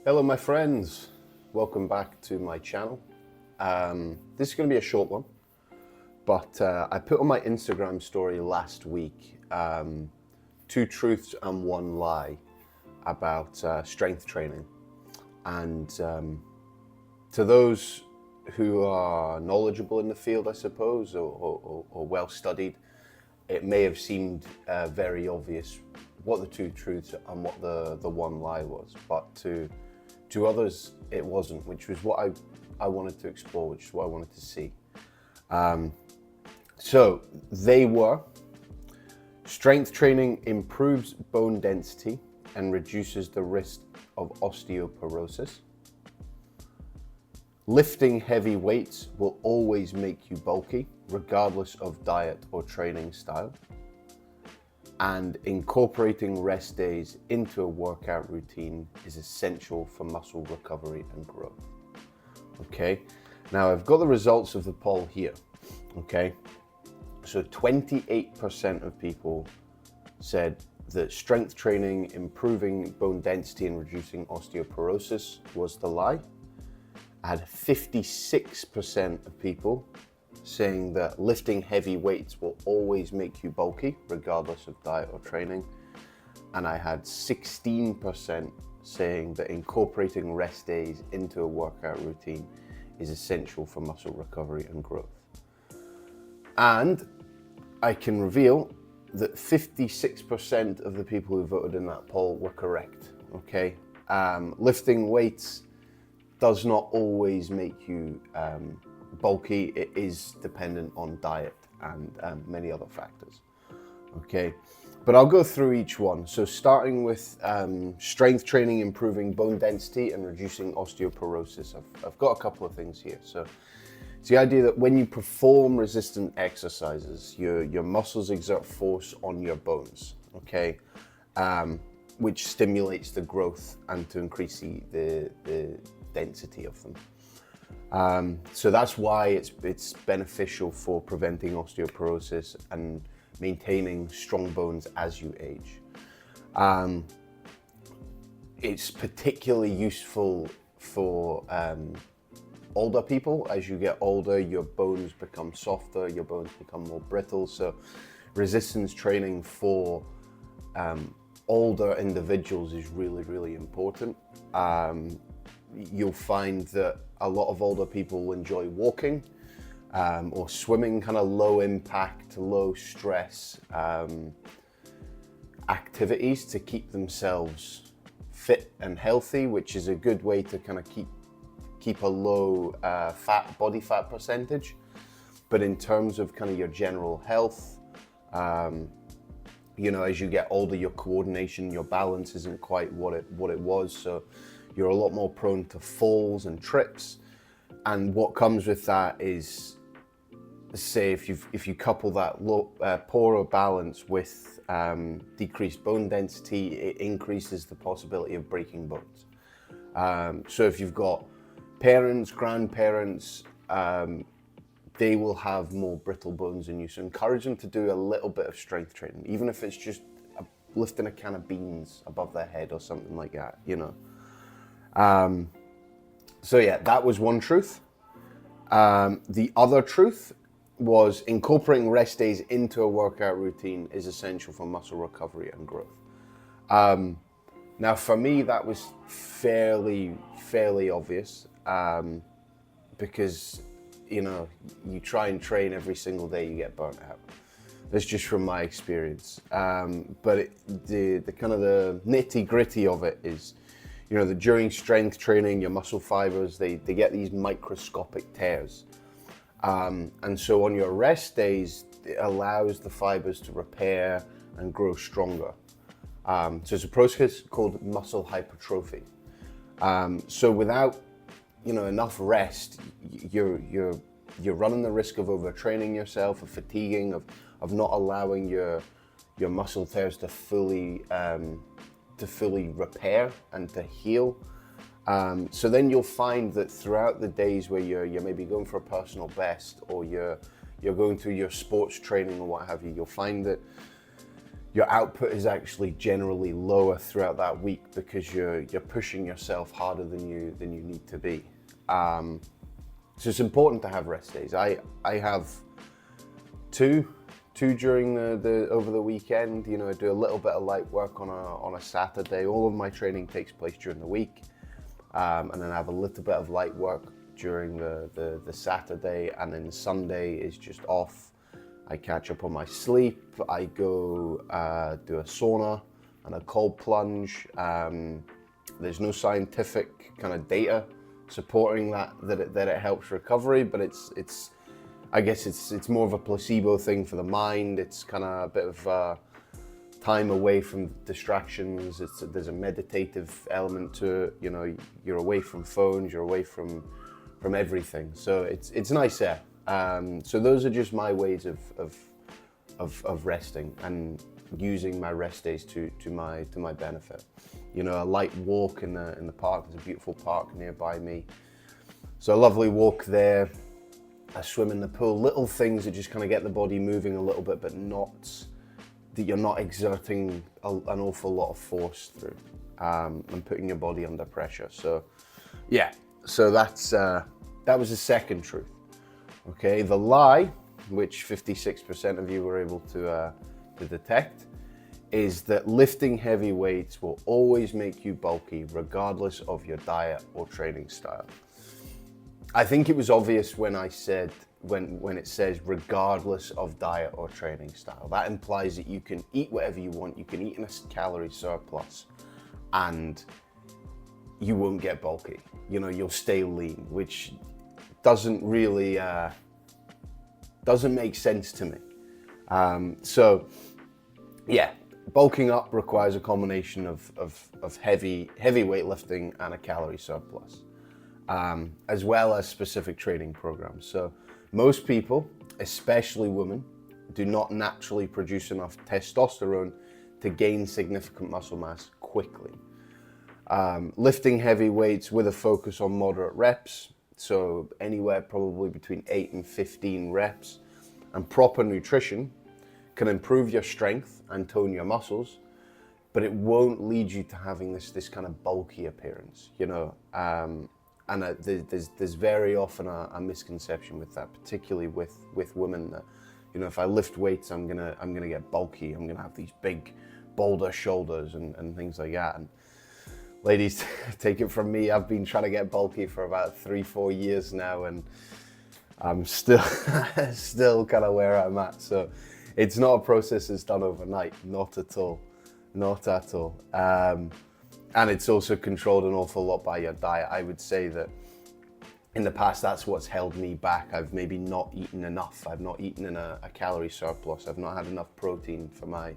Hello my friends, welcome back to my channel. This is going to be a short one, but I put on my Instagram story last week two truths and one lie about strength training. And to those who are knowledgeable in the field, I suppose, or well studied, it may have seemed very obvious what the two truths and what the one lie was, but to others it wasn't, which was what I wanted to explore, which is what I wanted to see. So they were: strength training improves bone density and reduces the risk of osteoporosis. Lifting heavy weights will always make you bulky, regardless of diet or training style. And incorporating rest days into a workout routine is essential for muscle recovery and growth. Okay, now I've got the results of the poll here. Okay, so 28% of people said that strength training improving bone density and reducing osteoporosis was the lie. I had 56% of people saying that lifting heavy weights will always make you bulky, regardless of diet or training. And I had 16% saying that incorporating rest days into a workout routine is essential for muscle recovery and growth. And I can reveal that 56% of the people who voted in that poll were correct, okay? Lifting weights does not always make you bulky. It is dependent on diet and many other factors. Okay, but I'll go through each one. So starting with strength training improving bone density and reducing osteoporosis. I've got a couple of things here. So it's the idea that when you perform resistant exercises, your muscles exert force on your bones, okay, which stimulates the growth and to increase the density of them. So that's why it's beneficial for preventing osteoporosis and maintaining strong bones as you age. It's particularly useful for older people. As you get older, your bones become softer, your bones become more brittle. So resistance training for older individuals is really, really important. You'll find that a lot of older people will enjoy walking or swimming, kind of low impact, low stress activities to keep themselves fit and healthy, which is a good way to kind of keep a low body fat percentage. But in terms of kind of your general health, as you get older, your coordination, your balance isn't quite what it was. So you're a lot more prone to falls and trips. And what comes with that is, say, if you couple that poorer balance with decreased bone density, it increases the possibility of breaking bones. So if you've got parents, grandparents, they will have more brittle bones than you. So encourage them to do a little bit of strength training, even if it's just lifting a can of beans above their head or something like that, So yeah, that was one truth. The other truth was observing rest days into a workout routine is essential for muscle recovery and growth. Now for me, that was fairly obvious, because you try and train every single day, you get burnt out. That's just from my experience. But the kind of the nitty gritty of it is, that during strength training, your muscle fibers, they get these microscopic tears. And so on your rest days, it allows the fibers to repair and grow stronger. So it's a process called muscle hypertrophy. So without, enough rest, you're running the risk of overtraining yourself, of fatiguing, of not allowing your muscle tears to fully repair and to heal. So then you'll find that throughout the days where you're maybe going for a personal best, or you're going through your sports training or what have you, you'll find that your output is actually generally lower throughout that week because you're pushing yourself harder than you need to be. So it's important to have rest days. I have two during the over the weekend. You know, I do a little bit of light work on a Saturday. All of my training takes place during the week, and then I have a little bit of light work during the Saturday, and then Sunday is just off. I catch up on my sleep. I go do a sauna and a cold plunge. There's no scientific kind of data supporting that it helps recovery, but I guess it's more of a placebo thing for the mind. It's kind of a bit of time away from distractions. There's a meditative element to it. You know, you're away from phones, you're away from everything. So it's nice there. So those are just my ways of resting and using my rest days to my benefit. You know, a light walk in the park. There's a beautiful park nearby me, so a lovely walk there. I swim in the pool. Little things that just kind of get the body moving a little bit, but not that you're not exerting an awful lot of force through and putting your body under pressure. So yeah, so that was the second truth. Okay, the lie, which 56% of you were able to detect, is that lifting heavy weights will always make you bulky regardless of your diet or training style. I think it was obvious when I said, when it says regardless of diet or training style. That implies that you can eat whatever you want, you can eat in a calorie surplus, and you won't get bulky. You know, you'll stay lean, which doesn't really, doesn't make sense to me. So yeah, bulking up requires a combination of heavy weightlifting and a calorie surplus, as well as specific training programs. So most people, especially women, do not naturally produce enough testosterone to gain significant muscle mass quickly. Lifting heavy weights with a focus on moderate reps, so anywhere probably between 8 and 15 reps, and proper nutrition can improve your strength and tone your muscles, but it won't lead you to having this kind of bulky appearance, you know. And there's very often a misconception with that, particularly with women, that, you know, if I lift weights, I'm gonna get bulky. I'm gonna have these big boulder shoulders and things like that. And ladies, take it from me, I've been trying to get bulky for about 3-4 years now, and I'm still kind of where I'm at. So it's not a process that's done overnight, not at all. And it's also controlled an awful lot by your diet. I would say that in the past, that's what's held me back. I've maybe not eaten enough. I've not eaten in a calorie surplus. I've not had enough protein for my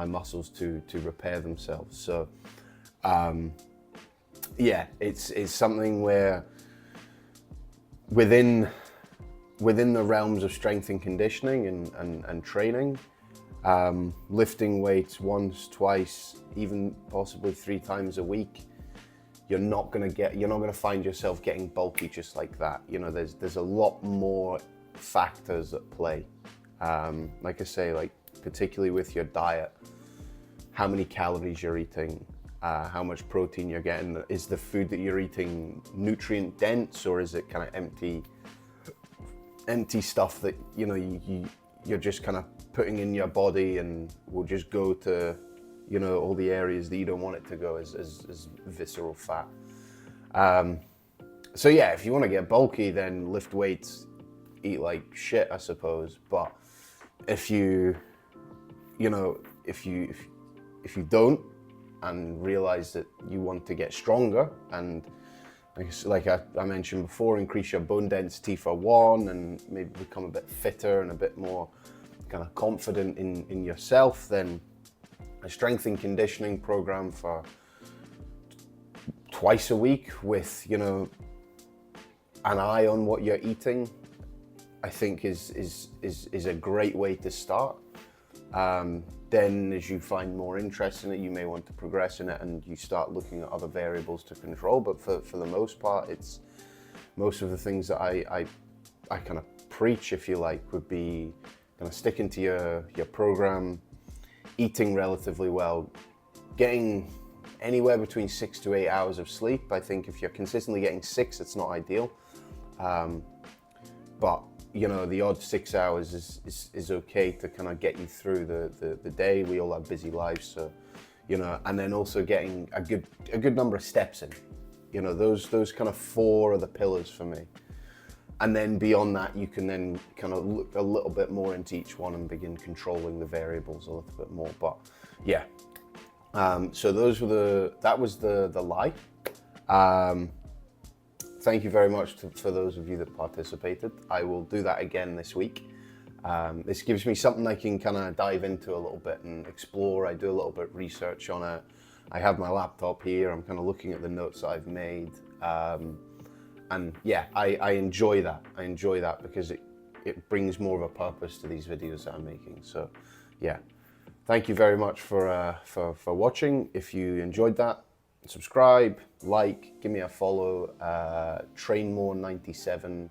muscles to repair themselves. So yeah, it's something where within the realms of strength and conditioning and training, lifting weights once, twice, even possibly 3 times a week, you're not gonna find yourself getting bulky just like that. You know, there's a lot more factors at play. Like I say, like particularly with your diet, how many calories you're eating, how much protein you're getting. Is the food that you're eating nutrient dense, or is it kind of empty stuff that, you know, you're just kind of putting in your body and will just go to, you know, all the areas that you don't want it to go as visceral fat. So yeah, if you want to get bulky, then lift weights, eat like shit, I suppose. But if you don't, and realize that you want to get stronger, and like I mentioned before, increase your bone density for one, and maybe become a bit fitter and a bit more kind of confident in yourself, then a strength and conditioning program for twice a week with, you know, an eye on what you're eating, I think is a great way to start. Then as you find more interest in it, you may want to progress in it and you start looking at other variables to control. But for the most part, it's most of the things that I kind of preach, if you like, would be kind of sticking to your program, eating relatively well, getting anywhere between 6 to 8 hours of sleep. I think if you're consistently getting 6, it's not ideal. But you know, the odd 6 hours is okay to kind of get you through the day. We all have busy lives, so you know, and then also getting a good number of steps in. You know, those kind of 4 are the pillars for me. And then beyond that, you can then kind of look a little bit more into each one and begin controlling the variables a little bit more. But yeah, so that was the lie. Thank you very much for those of you that participated. I will do that again this week. This gives me something I can kind of dive into a little bit and explore. I do a little bit of research on it. I have my laptop here. I'm kind of looking at the notes that I've made. And yeah, I enjoy that. I enjoy that because it brings more of a purpose to these videos that I'm making. So yeah, thank you very much for watching. If you enjoyed that, subscribe, like, give me a follow. Trainmore97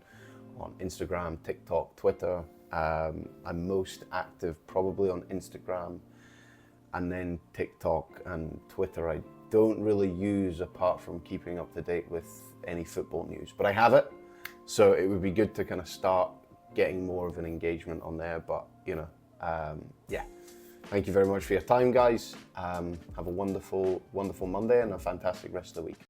on Instagram, TikTok, Twitter. I'm most active probably on Instagram, and then TikTok and Twitter I don't really use apart from keeping up to date with any football news, but I have it, so it would be good to kind of start getting more of an engagement on there. But you know, yeah, thank you very much for your time, guys. Have a wonderful Monday and a fantastic rest of the week.